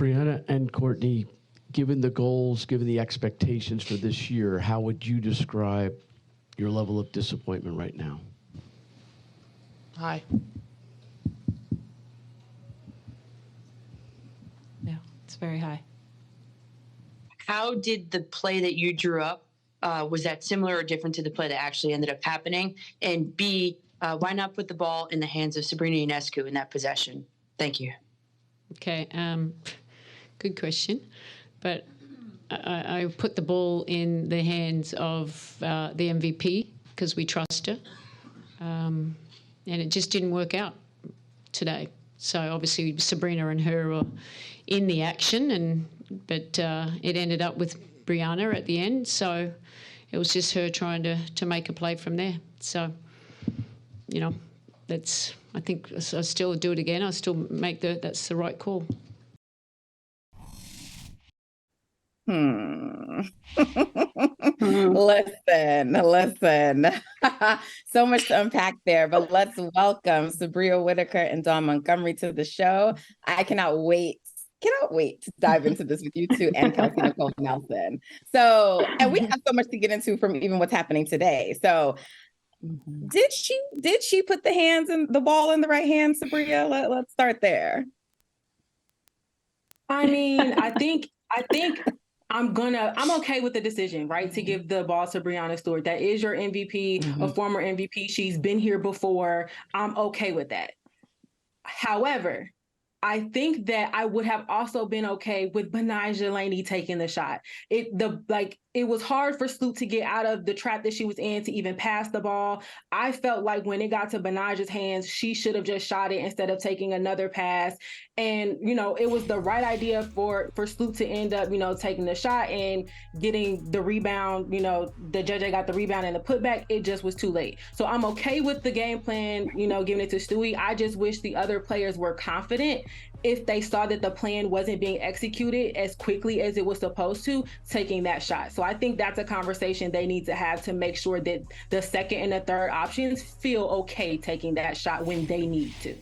Brianna and Courtney, given the goals, given the expectations for this year, how would you describe your level of disappointment right now? High. Yeah, it's very high. How did the play that you drew up, was that similar or different to the play that actually ended up happening? And B, why not put the ball in the hands of Subria Ionescu in that possession? Thank you. Okay, good question. But I put the ball in the hands of the MVP because we trust her. And it just didn't work out today. So obviously Sabrina and her were in the action, but it ended up with Brianna at the end. So it was just her trying to make a play from there. So, I think I still do it again. I still make that's the right call. Listen. So much to unpack there, but let's welcome Subria Whitaker and Dawn Montgomery to the show. I cannot wait to dive into this with you two and Kelsey Nicole Nelson. So, and we have so much to get into from even what's happening today. So, did she put the ball in the right hand, Subria? Let's start there. I mean, I think I'm okay with the decision, right? To give the ball to Breanna Stewart. That is your MVP, a former MVP. She's been here before. I'm okay with that. However, I think that I would have also been okay with Benijah Laney taking the shot. It was hard for Sloop to get out of the trap that she was in to even pass the ball. I felt like when it got to Benijah's hands, she should have just shot it instead of taking another pass. And, it was the right idea for Sloop to end up, taking the shot and getting the rebound. The JJ got the rebound and the putback. It just was too late. So I'm okay with the game plan, giving it to Stewie. I just wish the other players were confident if they saw that the plan wasn't being executed as quickly as it was supposed to, taking that shot. So I think that's a conversation they need to have to make sure that the second and the third options feel okay taking that shot when they need to.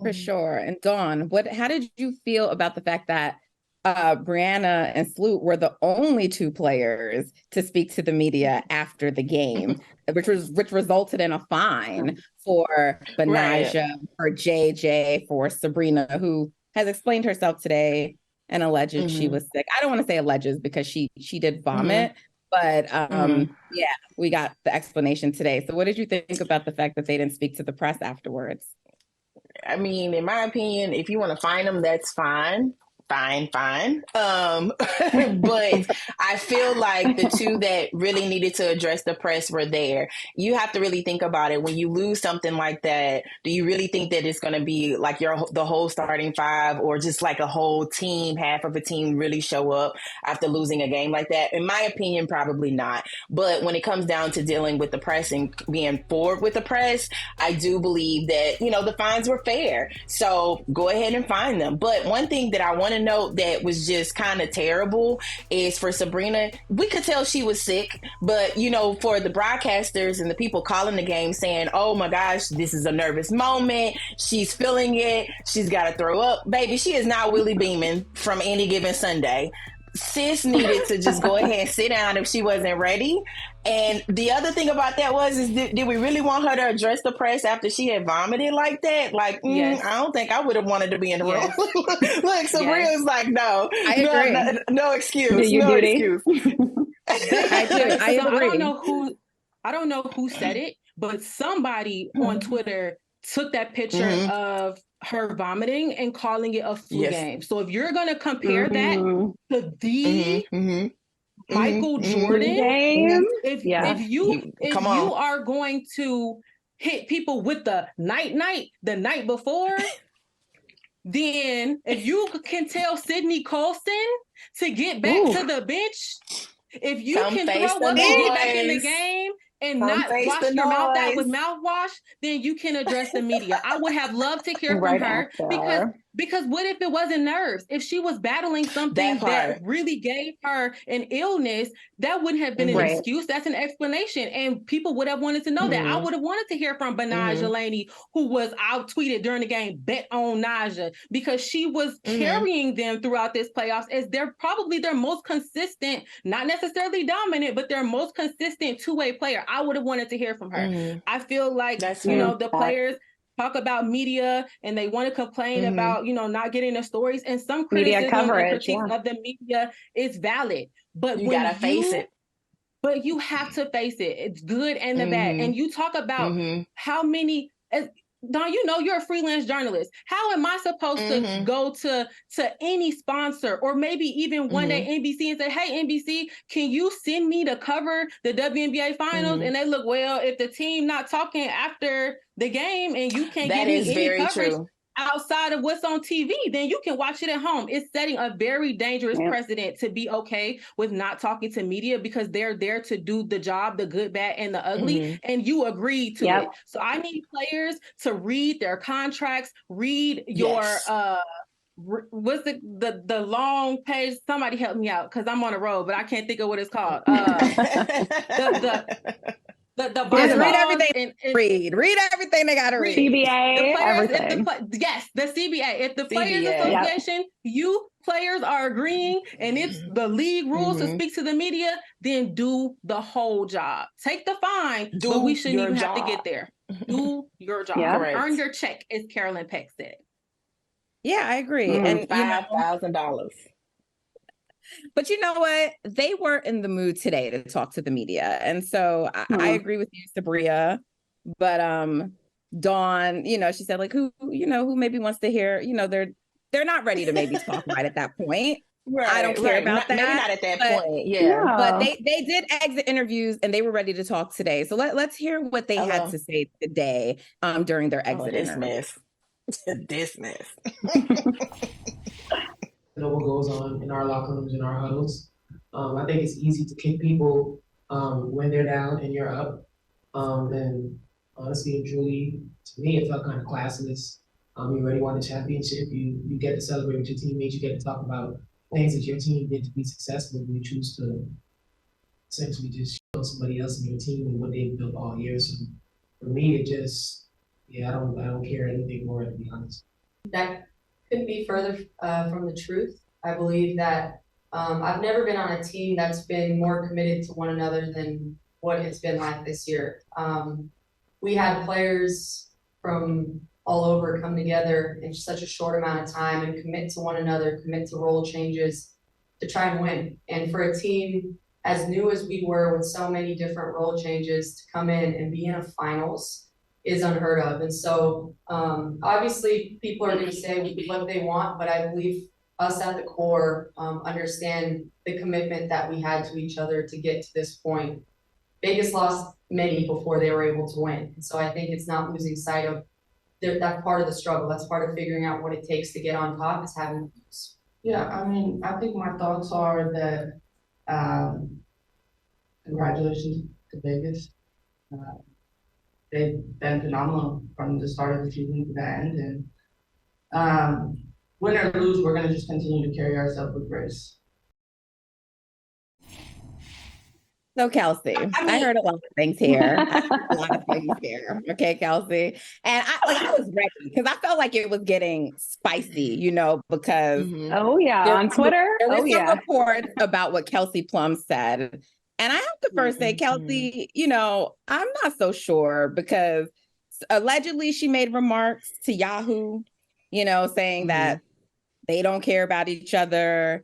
For sure. And Dawn, how did you feel about the fact that Brianna and Sloot were the only two players to speak to the media after the game, which resulted in a fine for Benijah, for JJ, for Sabrina, who has explained herself today and alleges she was sick. I don't want to say alleges because she did vomit, but we got the explanation today. So what did you think about the fact that they didn't speak to the press afterwards? I mean, in my opinion, if you want to fine them, that's fine. Fine. But I feel like the two that really needed to address the press were there. You have to really think about it. When you lose something like that, do you really think that it's going to be like the whole starting five, or just like a whole team, half of a team really show up after losing a game like that? In my opinion, probably not. But when it comes down to dealing with the press and being forward with the press, I do believe that, the fines were fair. So go ahead and fine them. But one thing that I want to note that was just kind of terrible is for Sabrina. We could tell she was sick, but for the broadcasters and the people calling the game saying, oh my gosh, this is a nervous moment, she's feeling it, she's got to throw up. Baby, she is not Willie Beeman from Any Given Sunday. Sis needed to just go ahead and sit down if she wasn't ready. And the other thing about that did we really want her to address the press after she had vomited like that? Yes. I don't think I would have wanted to be in the room. Look, Sabrina was like, no, I agree. No excuse. No excuse. I agree. I don't know who said it, but somebody on Twitter took that picture of her vomiting and calling it a flu game. So if you're going to compare that to the Michael Jordan game, if you are going to hit people with the night before, then if you can tell Sydney Colston to get back to the bench, if you can throw one back in the game and not wash your mouth out with mouthwash, then you can address the media. I would have loved to hear from her because Because what if it wasn't nerves? If she was battling something that really gave her an illness, that wouldn't have been an excuse. That's an explanation. And people would have wanted to know that. I would have wanted to hear from Banaja Laney, who was out tweeted during the game, bet on Naja, because she was carrying them throughout this playoffs as they're probably their most consistent, not necessarily dominant, but their most consistent two-way player. I would have wanted to hear from her. I feel like, the players talk about media and they want to complain about, not getting the stories, and some criticism and critique of the media is valid. But you gotta face it. But you have to face it. It's good and the bad. And you talk about how many, Don, you're a freelance journalist. How am I supposed to go to any sponsor or maybe even one day NBC and say, hey, NBC, can you send me to cover the WNBA Finals? And they look, well, if the team not talking after the game and you can't give me any coverage outside of what's on TV, then you can watch it at home. It's setting a very dangerous precedent to be okay with not talking to media because they're there to do the job, the good, bad, and the ugly, and you agreed to it. So I need players to read their contracts, read your what's the long page? Somebody help me out because I'm on a road, but I can't think of what it's called. The read everything. Read everything they got to read. CBA, everything. The CBA. If the Players Association, you players are agreeing, and it's the league rules to speak to the media, then do the whole job. Take the fine, but we shouldn't even have to get there. Do your job. Earn your check, as Carolyn Peck said. Yeah, I agree. And $5,000. But you know what? They weren't in the mood today to talk to the media. And so I agree with you, Subria. But Dawn, she said, like, who maybe wants to hear, they're not ready to maybe talk right at that point. I don't care about that. Maybe not at that point. Yeah. But they did exit interviews and they were ready to talk today. So let's hear what they had to say today during their exit interview. This mess. Know what goes on in our locker rooms and our huddles. I think it's easy to kick people when they're down and you're up. And honestly and truly, to me, it felt kind of classless. You already won the championship. You get to celebrate with your teammates. You get to talk about things that your team did to be successful. And you choose to essentially just show somebody else in your team and what they've built all year. So for me, it just, I don't care anything more, to be honest. That couldn't be further from the truth. I believe that I've never been on a team that's been more committed to one another than what it's been like this year. We had players from all over come together in such a short amount of time and commit to one another, commit to role changes to try and win. And for a team as new as we were with so many different role changes to come in and be in a finals is unheard of. And so obviously people are going to say what they want, but I believe us at the core understand the commitment that we had to each other to get to this point. Vegas lost many before they were able to win. And so I think it's not losing sight of that's part of the struggle. That's part of figuring out what it takes to get on top is having those. Yeah, I mean, I think my thoughts are that congratulations to Vegas. They've been phenomenal from the start of the season to the end. And win or lose, we're going to just continue to carry ourselves with grace. So Kelsey, I heard a lot of things here. Okay, Kelsey. And I was ready because I felt like it was getting spicy, because on Twitter. There were some reports about what Kelsey Plum said. And I have to first say, Kelsey, I'm not so sure because allegedly she made remarks to Yahoo, saying that they don't care about each other.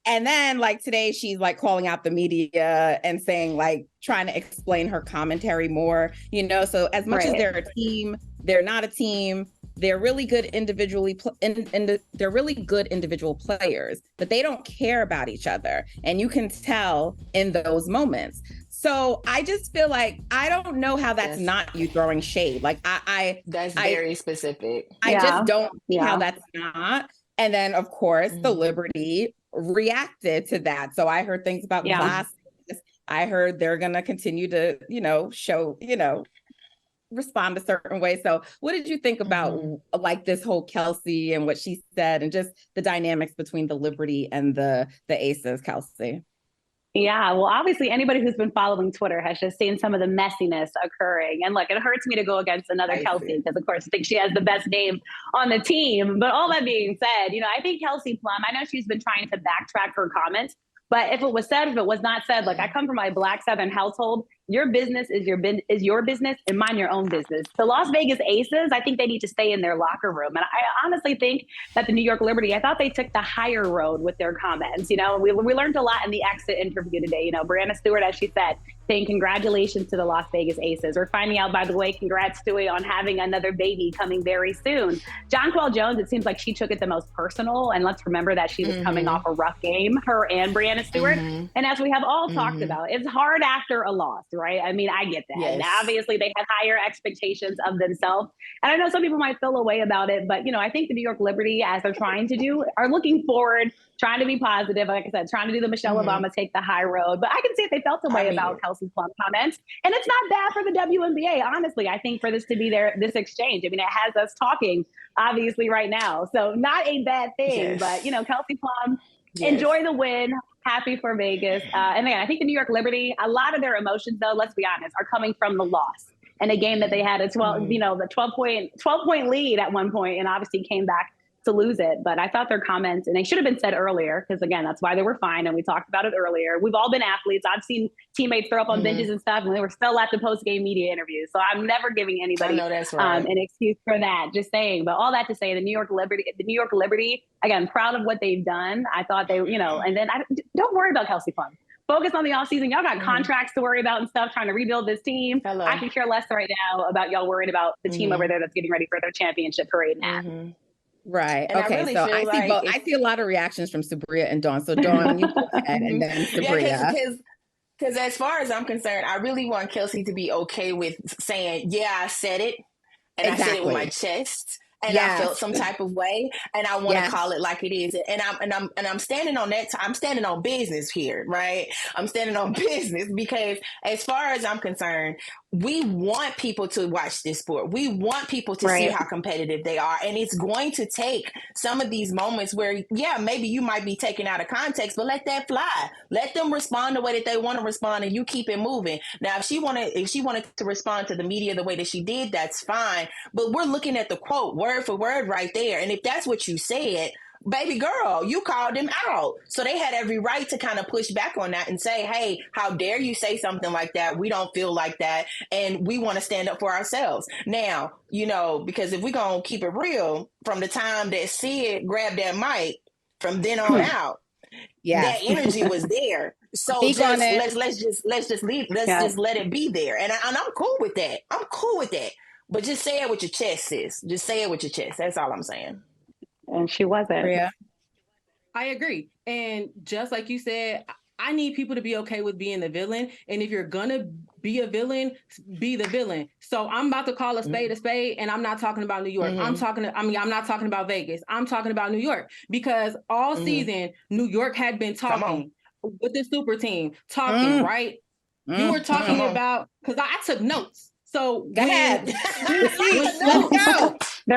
And then today she's calling out the media and saying trying to explain her commentary more, so as much as they're a team, they're not a team. They're really good individually, they're really good individual players, but they don't care about each other. And you can tell in those moments. So I just feel like, I don't know how that's not you throwing shade. That's very specific. I just don't see how that's not. And then of course, the Liberty reacted to that. So I heard things about classes. I heard they're going to continue to, show, respond a certain way. So what did you think about like this whole Kelsey and what she said and just the dynamics between the Liberty and the Aces, Kelsey? Yeah, well, obviously, anybody who's been following Twitter has just seen some of the messiness occurring. And look, it hurts me to go against another Kelsey because, of course, I think she has the best name on the team. But all that being said, I think Kelsey Plum, I know she's been trying to backtrack her comments. But if it was said, if it was not said, like I come from a Black Southern household, your business is your business and mind your own business. The Las Vegas Aces, I think they need to stay in their locker room. And I honestly think that the New York Liberty, I thought they took the higher road with their comments. We learned a lot in the exit interview today. Brianna Stewart, as she said, saying congratulations to the Las Vegas Aces. We're finding out, by the way, congrats, Stewie, on having another baby coming very soon. Jonquel Jones, it seems like she took it the most personal. And let's remember that she was coming off a rough game, her and Brianna Stewart. And as we have all talked about, it's hard after a loss, right? I mean, I get that. Yes. And obviously, they had higher expectations of themselves. And I know some people might feel a way about it, but, I think the New York Liberty, as they're trying to do, are looking forward, trying to be positive. Like I said, trying to do the Michelle Obama take the high road. But I can see if they felt a way about Kelsey Plum comments. And it's not bad for the WNBA, honestly. I think for this to be this exchange. I mean, it has us talking, obviously, right now. So not a bad thing. Yes. But, Kelsey Plum, enjoy the win. Happy for Vegas. And again, I think the New York Liberty, a lot of their emotions, though, let's be honest, are coming from the loss. And a game that they had the 12-point lead at one point and obviously came back to lose it. But I thought their comments, and they should have been said earlier, because again, that's why they were fine. And we talked about it earlier. We've all been athletes. I've seen teammates throw up on benches and stuff, and they were still at the post-game media interviews. So I'm never giving anybody an excuse for that, just saying. But all that to say, the New York Liberty, again, proud of what they've done. I thought they, and then don't worry about Kelsey Plum. Focus on the offseason. Y'all got contracts to worry about and stuff, trying to rebuild this team. I can care less right now about y'all worried about the team over there that's getting ready for their championship parade now. Right. And okay. So I see both. I see a lot of reactions from Subria and Dawn. So Dawn, you go ahead, and then Subria. Because as far as I'm concerned, I really want Kelsey to be okay with saying, "Yeah, I said it, and I said it with my chest." And I felt some type of way, and I want to call it like it is. And I'm standing on that. I'm standing on business here, right? I'm standing on business because, as far as I'm concerned, we want people to watch this sport. We want people to see how competitive they are, and it's going to take some of these moments where, maybe you might be taken out of context, but let that fly. Let them respond the way that they want to respond, and you keep it moving. Now, if she wanted to respond to the media the way that she did, that's fine. But we're looking at the quote word for word right there, and if that's what you said, baby girl, you called them out. So they had every right to kind of push back on that and say, hey, how dare you say something like that? We don't feel like that. And we want to stand up for ourselves. Now, because if we're going to keep it real, from the time that Sid grabbed that mic, from then on out, that energy was there. So let's just let it be there. And I'm cool with that. I'm cool with that. But just say it with your chest, sis. Just say it with your chest. That's all I'm saying. And she wasn't. Yeah. I agree. And just like you said, I need people to be okay with being the villain. And if you're going to be a villain, be the villain. So I'm about to call a spade, and I'm not talking about New York. I'm not talking about Vegas. I'm talking about New York, because all season, New York had been talking with the super team, right? You were talking about, because I took notes. So go ahead. The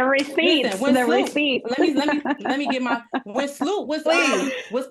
receipts. Let me get my. When Sloot was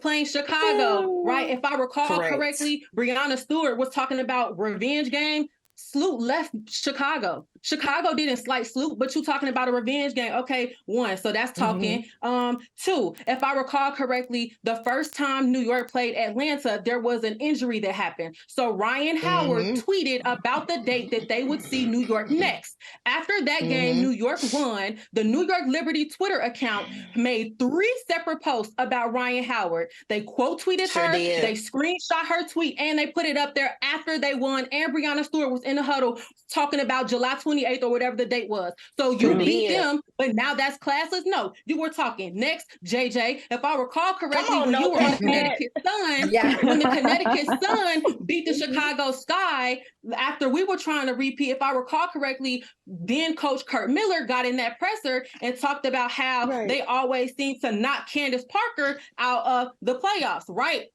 playing Chicago, right? If I recall correctly, Brianna Stewart was talking about revenge game. Sloot left Chicago. Chicago didn't slight Sloot, but you talking about a revenge game. Okay, one. So that's talking. Two, if I recall correctly, the first time New York played Atlanta, there was an injury that happened. So Ryan Howard tweeted about the date that they would see New York next. After that game, New York won. The New York Liberty Twitter account made 3 separate posts about Ryan Howard. They quote tweeted her, they screenshot her tweet, and they put it up there after they won. And Brianna Stewart was in the huddle talking about July 28th or whatever the date was. So you beat them, but now that's classless? No, you were talking. Next, JJ, if I recall correctly, when you were on the Connecticut Sun, when the Connecticut Sun beat the Chicago Sky, after we were trying to repeat, if I recall correctly, then Coach Kurt Miller got in that presser and talked about how they always seem to knock Candace Parker out of the playoffs, right?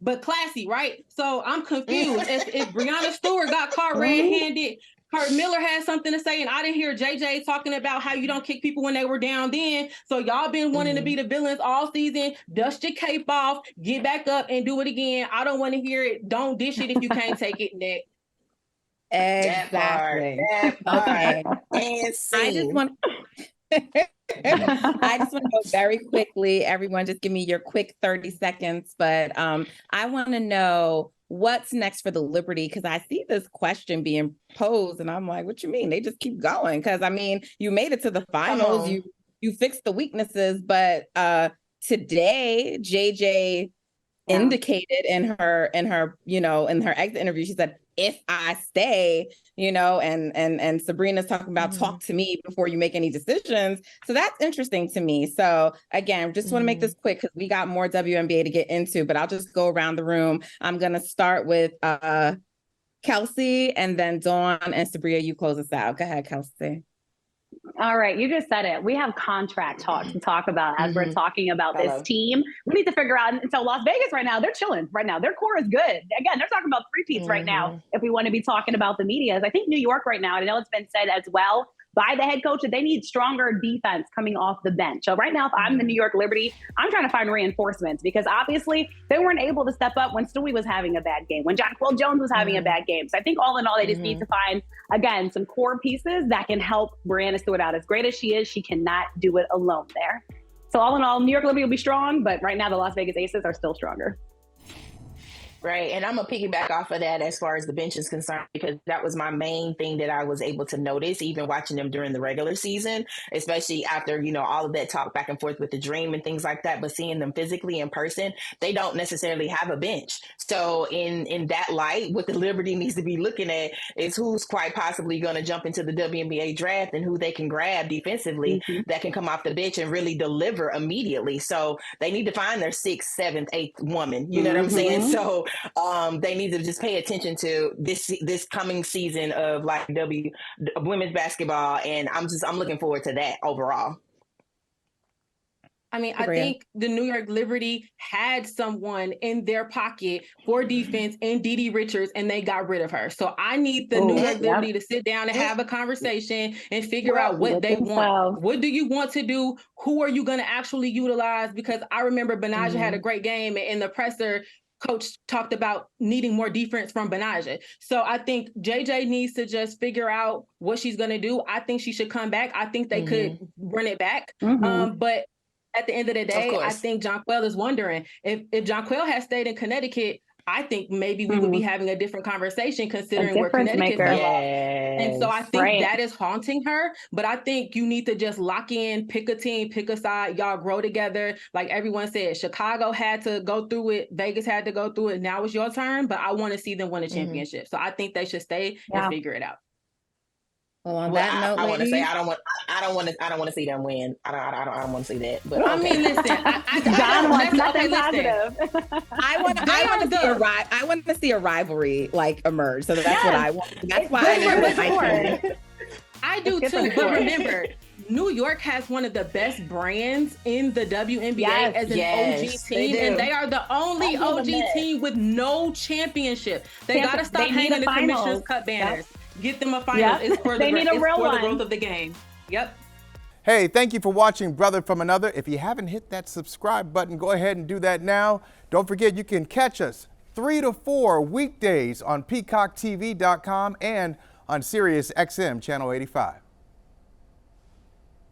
But classy, right? So I'm confused. If Brianna Stewart got caught red-handed Kurt Miller had something to say, and I didn't hear JJ talking about how you don't kick people when they were down then. So y'all been wanting to be the villains all season. Dust your cape off, get back up, and do it again. I don't want to hear it. Don't dish it if you can't take it, Nick. Exactly. That part. Okay. And I just want to go very quickly. Everyone, just give me your quick 30 seconds. But I want to know what's next for the Liberty, because I see this question being posed, and I'm like, what you mean? They just keep going? Because I mean, you made it to the finals, you fixed the weaknesses, but today JJ indicated in her exit interview, she said, if I stay, and Sabrina's talking about talk to me before you make any decisions. So that's interesting to me. So again, just want to make this quick because we got more WNBA to get into, but I'll just go around the room. I'm going to start with Kelsey, and then Dawn and Subria, you close us out. Go ahead, Kelsey. All right, you just said it. We have contract talk to talk about as we're talking about this team. We need to figure out. And so Las Vegas right now, they're chilling right now. Their core is good. Again, they're talking about three-peats right now. If we want to be talking about the media, I think New York right now, I know it's been said as well by the head coach that they need stronger defense coming off the bench. So right now, if I'm the New York Liberty, I'm trying to find reinforcements because obviously they weren't able to step up when Stewie was having a bad game, when Jonquel Jones was having a bad game. So I think all in all, they just need to find, again, some core pieces that can help Breanna Stewart out. As great as she is, she cannot do it alone there. So all in all, New York Liberty will be strong, but right now the Las Vegas Aces are still stronger. Right. And I'm going to piggyback off of that as far as the bench is concerned, because that was my main thing that I was able to notice, even watching them during the regular season, especially after, all of that talk back and forth with the dream and things like that. But seeing them physically in person, they don't necessarily have a bench. So in that light, what the Liberty needs to be looking at is who's quite possibly going to jump into the WNBA draft and who they can grab defensively that can come off the bench and really deliver immediately. So they need to find their 6th, 7th, 8th woman. You know what I'm saying? So they need to just pay attention to this coming season of women's basketball, and I'm looking forward to that overall. I mean, I think the New York Liberty had someone in their pocket for defense in Dee Richards, and they got rid of her. So I need the New York Liberty to sit down and have a conversation and figure out what they want. What do you want to do? Who are you going to actually utilize? Because I remember Benaja had a great game, and in the presser, coach talked about needing more defense from Benaja. So I think JJ needs to just figure out what she's going to do. I think she should come back. I think they could run it back. But at the end of the day, I think Jonquel is wondering if Jonquel had stayed in Connecticut, I think maybe we would be having a different conversation considering where Connecticut fell off. And so I think that is haunting her. But I think you need to just lock in, pick a team, pick a side, y'all grow together. Like everyone said, Chicago had to go through it. Vegas had to go through it. Now it's your turn, but I want to see them win a championship. So I think they should stay and figure it out. Well, on that note, I want to say I don't want to see them win. I don't want to see that. But I mean, listen, John wants nothing positive. I want to see a rivalry emerge. So that's what I want. That's why I do too. But remember, New York has one of the best brands in the WNBA as an OG team, and they are the only OG team with no championship. They got to stop hanging the Commissioner's Cup banners. Get them a final. It's for the growth of the game. Yep. Hey, thank you for watching Brother from Another. If you haven't hit that subscribe button, go ahead and do that now. Don't forget you can catch us 3 to 4 weekdays on PeacockTV.com and on Sirius XM Channel 85.